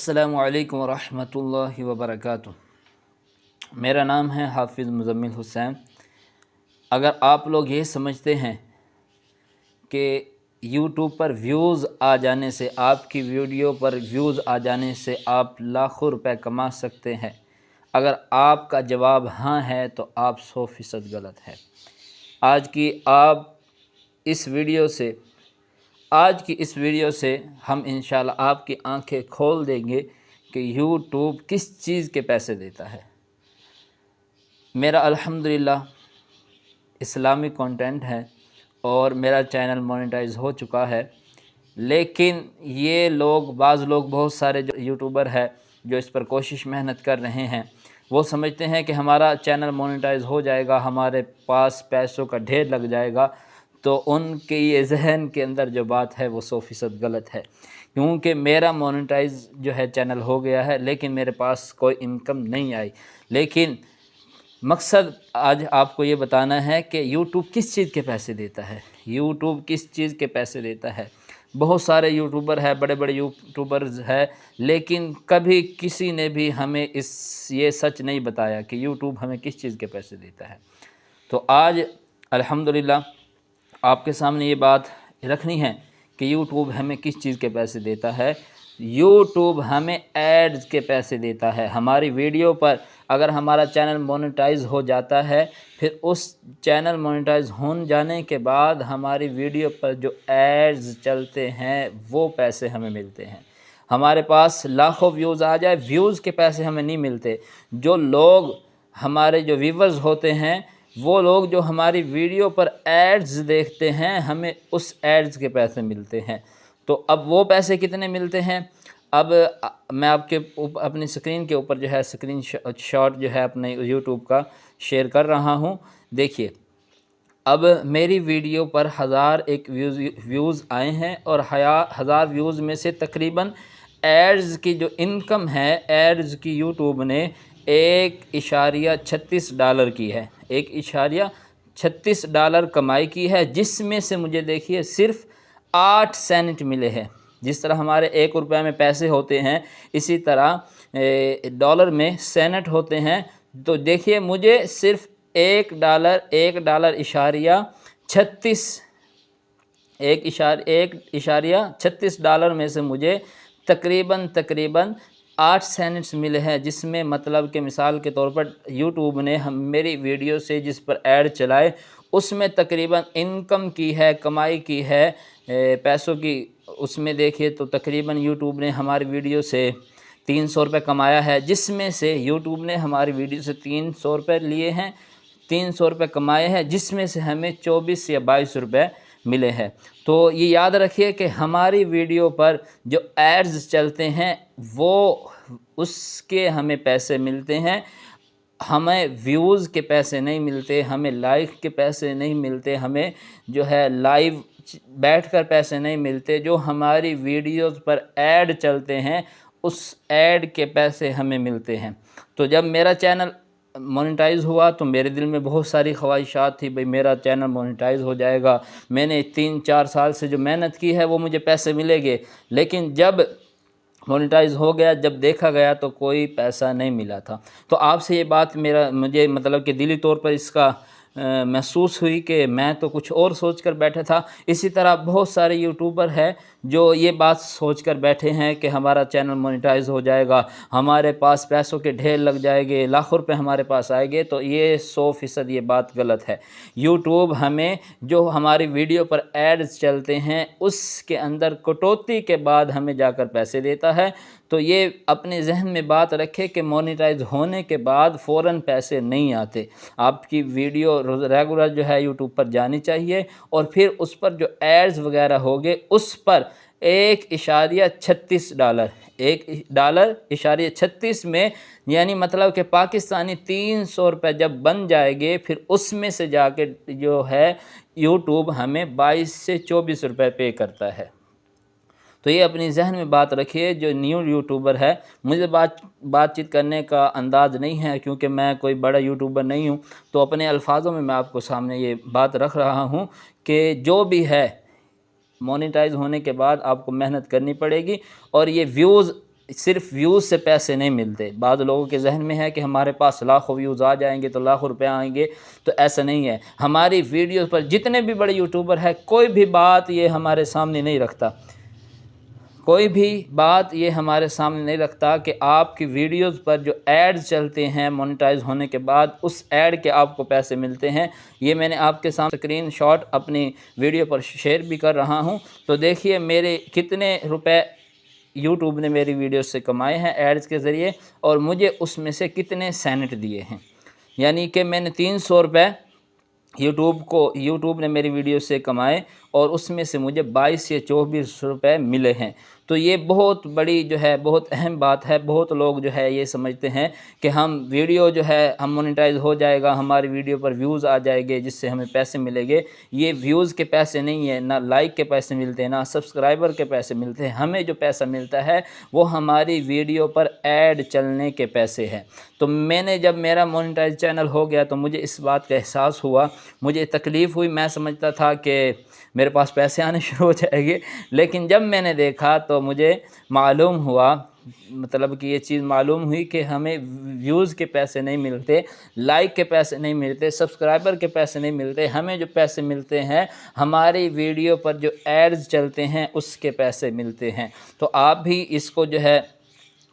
السلام علیکم ورحمۃ اللہ وبرکاتہ۔ میرا نام ہے حافظ مزمل حسین۔ اگر آپ لوگ یہ سمجھتے ہیں کہ یوٹیوب پر ویوز آ جانے سے، آپ کی ویڈیو پر ویوز آ جانے سے آپ لاکھوں روپے کما سکتے ہیں، اگر آپ کا جواب ہاں ہے تو آپ 100% غلط ہے۔ آج کی اس ویڈیو سے ہم انشاءاللہ آپ کی آنکھیں کھول دیں گے کہ یوٹیوب کس چیز کے پیسے دیتا ہے۔ میرا الحمدللہ اسلامک کنٹینٹ ہے اور میرا چینل مونیٹائز ہو چکا ہے، لیکن بعض لوگ بہت سارے جو یوٹیوبر ہے جو اس پر کوشش محنت کر رہے ہیں، وہ سمجھتے ہیں کہ ہمارا چینل مونیٹائز ہو جائے گا، ہمارے پاس پیسوں کا ڈھیر لگ جائے گا، تو ان کے یہ ذہن کے اندر جو بات ہے وہ 100% غلط ہے، کیونکہ میرا مونیٹائز جو ہے چینل ہو گیا ہے لیکن میرے پاس کوئی انکم نہیں آئی۔ لیکن مقصد آج آپ کو یہ بتانا ہے کہ یوٹیوب کس چیز کے پیسے دیتا ہے، یوٹیوب کس چیز کے پیسے دیتا ہے۔ بہت سارے یوٹیوبر ہیں، بڑے بڑے یوٹیوبرز ہیں، لیکن کبھی کسی نے بھی ہمیں یہ سچ نہیں بتایا کہ یوٹیوب ہمیں کس چیز کے پیسے دیتا ہے۔ تو آج الحمدللہ آپ کے سامنے یہ بات رکھنی ہے کہ یوٹیوب ہمیں کس چیز کے پیسے دیتا ہے۔ یوٹیوب ہمیں ایڈز کے پیسے دیتا ہے۔ ہماری ویڈیو پر اگر ہمارا چینل مونیٹائز ہو جاتا ہے، پھر اس چینل مونیٹائز ہو جانے کے بعد ہماری ویڈیو پر جو ایڈز چلتے ہیں وہ پیسے ہمیں ملتے ہیں۔ ہمارے پاس لاکھوں ویوز آ جائے، ویوز کے پیسے ہمیں نہیں ملتے۔ جو لوگ ہمارے جو ویورز ہوتے ہیں، وہ لوگ جو ہماری ویڈیو پر ایڈز دیکھتے ہیں، ہمیں اس ایڈز کے پیسے ملتے ہیں۔ تو اب وہ پیسے کتنے ملتے ہیں؟ اب میں آپ کے اپنی سکرین کے اوپر جو ہے سکرین شاٹ جو ہے اپنے یوٹیوب کا شیئر کر رہا ہوں۔ دیکھیے، اب میری ویڈیو پر 1001 ویوز آئے ہیں اور 1000 ویوز میں سے تقریباً ایڈز کی جو انکم ہے، ایڈز کی یوٹیوب نے $1.36 کی ہے، $1.36 کمائی کی ہے، جس میں سے مجھے دیکھیے صرف 8 سینٹ ملے ہیں۔ جس طرح ہمارے 1 روپے میں پیسے ہوتے ہیں، اسی طرح ڈالر میں سینٹ ہوتے ہیں۔ تو دیکھیے مجھے صرف $1.36 میں سے مجھے تقریباً 8 سینٹس ملے ہیں، جس میں مطلب کہ مثال کے طور پر یوٹیوب نے میری ویڈیو سے جس پر ایڈ چلائے، اس میں تقریباً انکم کی ہے، کمائی کی ہے پیسوں کی، اس میں دیکھیے تو تقریباً یوٹیوب نے ہماری ویڈیو سے 300 روپے کمایا ہے، جس میں سے یوٹیوب نے ہماری ویڈیو سے 300 روپے لیے ہیں، 300 روپے کمائے ہیں، جس میں سے ہمیں 24 یا 22 روپے ملے ہیں۔ تو یہ یاد رکھیے کہ ہماری ویڈیو پر جو ایڈز چلتے ہیں وہ اس کے ہمیں پیسے ملتے ہیں، ہمیں ویوز کے پیسے نہیں ملتے، ہمیں لائک کے پیسے نہیں ملتے، ہمیں جو ہے لائیو بیٹھ کر پیسے نہیں ملتے۔ جو ہماری ویڈیوز پر ایڈ چلتے ہیں اس ایڈ کے پیسے ہمیں ملتے ہیں۔ تو جب میرا چینل مونیٹائز ہوا تو میرے دل میں بہت ساری خواہشات تھی، بھئی میرا چینل مونیٹائز ہو جائے گا، میں نے 3-4 سال سے جو محنت کی ہے وہ مجھے پیسے ملے گے۔ لیکن جب مونیٹائز ہو گیا، جب دیکھا گیا تو کوئی پیسہ نہیں ملا تھا۔ تو آپ سے یہ بات مجھے مطلب کہ دلی طور پر اس کا محسوس ہوئی کہ میں تو کچھ اور سوچ کر بیٹھا تھا۔ اسی طرح بہت سارے یوٹیوبر ہیں جو یہ بات سوچ کر بیٹھے ہیں کہ ہمارا چینل مونیٹائز ہو جائے گا، ہمارے پاس پیسوں کے ڈھیر لگ جائے گے، لاکھوں روپے ہمارے پاس آئے گے۔ تو یہ 100% یہ بات غلط ہے۔ یوٹیوب ہمیں جو ہماری ویڈیو پر ایڈز چلتے ہیں اس کے اندر کٹوتی کے بعد ہمیں جا کر پیسے دیتا ہے۔ تو یہ اپنے ذہن میں بات رکھے کہ مونیٹائز ہونے کے بعد فوراً پیسے نہیں آتے۔ آپ کی ویڈیو ریگولر جو ہے یوٹیوب پر جانی چاہیے، اور پھر اس پر جو ایڈز وغیرہ ہوگے اس پر $1.36 میں، یعنی مطلب کہ پاکستانی 300 روپے جب بن جائے گے، پھر اس میں سے جا کے جو ہے یوٹیوب ہمیں 22 سے 24 روپے پے کرتا ہے۔ تو یہ اپنی ذہن میں بات رکھیے۔ جو نیو یوٹیوبر ہے، مجھے بات چیت کرنے کا انداز نہیں ہے کیونکہ میں کوئی بڑا یوٹیوبر نہیں ہوں، تو اپنے الفاظوں میں آپ کو سامنے یہ بات رکھ رہا ہوں کہ جو بھی ہے مونیٹائز ہونے کے بعد آپ کو محنت کرنی پڑے گی، اور یہ ویوز صرف ویوز سے پیسے نہیں ملتے۔ بعض لوگوں کے ذہن میں ہے کہ ہمارے پاس لاکھوں ویوز آ جائیں گے تو لاکھوں روپے آئیں گے، تو ایسا نہیں ہے۔ ہماری ویڈیوز پر جتنے بھی بڑے یوٹیوبر ہیں، کوئی بھی بات یہ ہمارے سامنے نہیں رکھتا، کوئی بھی بات یہ ہمارے سامنے نہیں رکھتا کہ آپ کی ویڈیوز پر جو ایڈز چلتے ہیں مونیٹائز ہونے کے بعد، اس ایڈ کے آپ کو پیسے ملتے ہیں۔ یہ میں نے آپ کے سامنے اسکرین شاٹ اپنی ویڈیو پر شیئر بھی کر رہا ہوں، تو دیکھیے میرے کتنے روپے یوٹیوب نے میری ویڈیو سے کمائے ہیں ایڈز کے ذریعے، اور مجھے اس میں سے کتنے سینٹ دیے ہیں۔ یعنی کہ میں نے 300 روپے یوٹیوب نے میری ویڈیو سے کمائے، اور اس میں سے مجھے 22 یا 24 روپے ملے ہیں۔ تو یہ بہت بڑی جو ہے بہت اہم بات ہے۔ بہت لوگ جو ہے یہ سمجھتے ہیں کہ ہم ویڈیو جو ہے ہم مونیٹائز ہو جائے گا، ہماری ویڈیو پر ویوز آ جائے گے جس سے ہمیں پیسے ملیں گے۔ یہ ویوز کے پیسے نہیں ہیں، نہ لائک کے پیسے ملتے ہیں، نہ سبسکرائبر کے پیسے ملتے ہیں۔ ہمیں جو پیسہ ملتا ہے وہ ہماری ویڈیو پر ایڈ چلنے کے پیسے ہیں۔ تو میں نے جب میرا مونیٹائز چینل ہو گیا تو مجھے اس بات کا احساس ہوا، مجھے تکلیف ہوئی۔ میں سمجھتا تھا کہ میرے پاس پیسے آنے شروع ہو جائیں گے، لیکن جب میں نے دیکھا تو مجھے معلوم ہوا، مطلب کہ یہ چیز معلوم ہوئی کہ ہمیں ویوز کے پیسے نہیں ملتے، لائک کے پیسے نہیں ملتے، سبسکرائبر کے پیسے نہیں ملتے۔ ہمیں جو پیسے ملتے ہیں ہماری ویڈیو پر جو ایڈز چلتے ہیں اس کے پیسے ملتے ہیں۔ تو آپ بھی اس کو جو ہے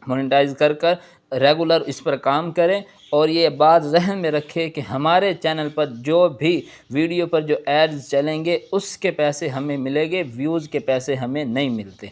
مونیٹائز کر ریگولر اس پر کام کریں، اور یہ بات ذہن میں رکھیں کہ ہمارے چینل پر جو بھی ویڈیو پر جو ایڈز چلیں گے اس کے پیسے ہمیں ملیں گے، ویوز کے پیسے ہمیں نہیں ملتے۔